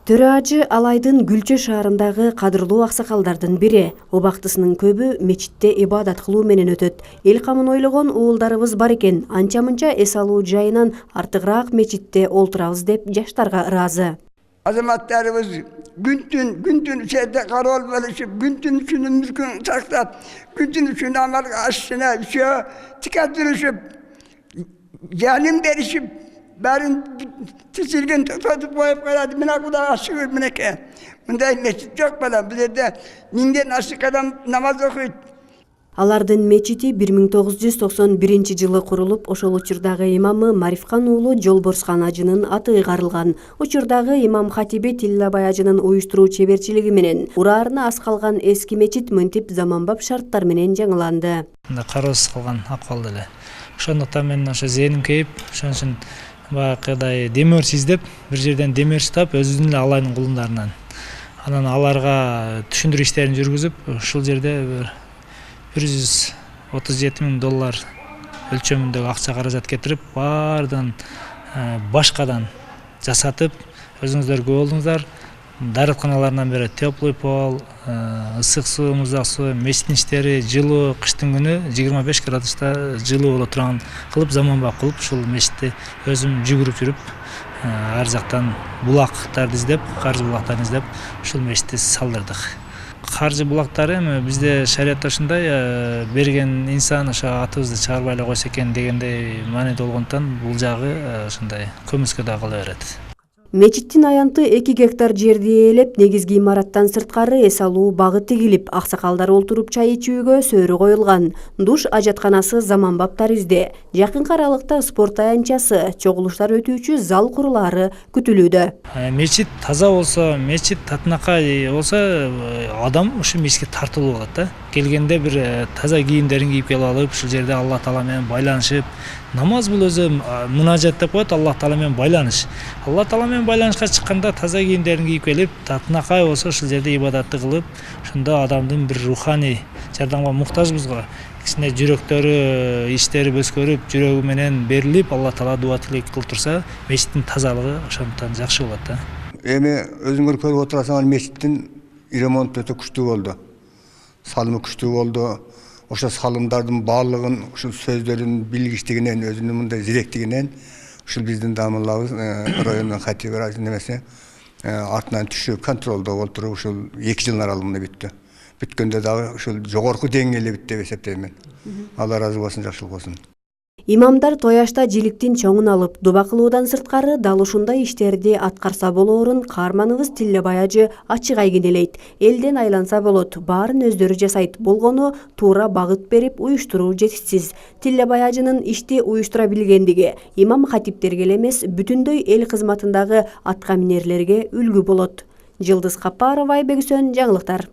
Төрө Ажы Алайдын Гүлчө шаарындагы кадырлуу аксакалдардын бири. Убактысынын көбү мечитте ибадат кылуу менен өтөт. Эл камын ойлогон уулдарыбыз бар экен, анча-мынча эс алуу жайынан артыгыраак мечитте олтурабыз деп жаштарга ыраазы. Азаматтарыбыз күн-түн жерде кароол болушуп, күн-түн күнүмүзгү сактап, күн-түн үчүн аларга ашына тикат жүрүшүп, жанын беришип, бәрін тізілген тұтып қойып қалады. Мына құда ашығы мінеке. Мұндай мечит жоқ бала. Бұл жерде нинден ашық адам намаз оқиды. Алардын мечити 1991 жылы курулуп, ошол учурдагы имамы Марифкан уулу Жолборсхан ажынын аты ыйгарылган. Учурдагы имам хатиби Тиллабай ажынын уюштуруу чеберчилиги менен ураарына аз калган эски мечит мынтип заманбап шарттар менен жаңыланды. Кароосуз калган акыбалда эле. Ошондуктан мен ошо зээним кейип, ошон үчүн баягыдай демөөрчү издеп, бир жерден демөөрчү таап, өзүнүн эле Алайдын кулундарынан. Анан аларга түшүндүрүү иштерин жүргүзүп, ушул жерде $137 000 өлчөмүндөгү акча каражат кетирип, баардан башкадан жасатып, өзүңүздөр күбө болдуңуздар. Дарыканаларынан бери теплый пол, ысык суу, муздак суу, мечиттин иштери, жылуу, кыштын күнү 25 градуста жылуу боло турган кылып, заманбап кылып, ушул мечитти өзүм жүгүрүп жүрүп, ар жактан булактарды издеп, каржы булактарын издеп, ушул мечитти салдырдык. Каржы булактары эми бизде шариятта ушундай берген инсан ошо атыбызды чыгарбай эле койсо экен дегендей маанидүү болгондуктан бул жагы ушундай көмүскө да кала берет. Мечиттин аянты 2 гектар жерди ээлеп, негизги имараттан сырткары эс алуу багы тигилип, аксакалдар олтуруп чай ичүүгө сөөрү коюлган. Душ ажатканасы заманбап таризде. Жакынкы аралыкта спорт аянтчасы, чогулуштар өтүүчү зал курулаары күтүлүүдө. Мечит таза болсо, мечит татынакай болсо, адам ушу мечитке тартылуу болот да. Келгенде бир таза кийимдерин кийип келип алып, ушул жерде Алла Таала менен байланышып, намаз бул өзү мунажат деп коет, Алла Таала менен байланыш. Алла Таала менен байланышка чыкканда таза кийимдерин кийип келип, татынакай болсо ушул жерде ибадатты кылып, ошондо адамдын бир руханий жардамга муктажбыз го. Кичине жүрөктөрү, иштери өскөрүп, жүрөгү менен берилип, Алла Таала дуа тилек кылып турса, мечиттин тазалыгы ошондон жакшы болот да. Эми өзүңөр көрүп отурасыңар, мечиттин ремонту өтө күчтүү болду. Салымы күчтүү болду. Ошо салымдардын баардыгын ушул сөздөрдүн билгичтигинен, өзүнүн мындай зиректигинен ушул биздин дамылабыз райондун хатиби немесе артынан түшүп контролдо отуруп ушул 2 жылдын аралыгында бүттү. Бүткөндө дагы ушул жогорку деңгээлде бүттү деп эсептейм мен. Алла ыраазы болсун, жакшылык болсун. Имамдар тояшта жиликтин чоңун алып, дуба кылуудан сырткары дал ушундай иштерди аткарса болоорун каарманыбыз Тиллабай ажы ачык айгинелейт. Элден айланса болот, баарын өздөрү жасайт. Болгону туура багыт берип уюштуруу жетишсиз. Тиллабай ажынын ишти уюштура билгендиги имам хатиптерге эле эмес, бүтүндөй эл кызматындагы атка минерлерге үлгү болот. Жылдыз Капарова, Айбек Үсөн, жаңылыктар.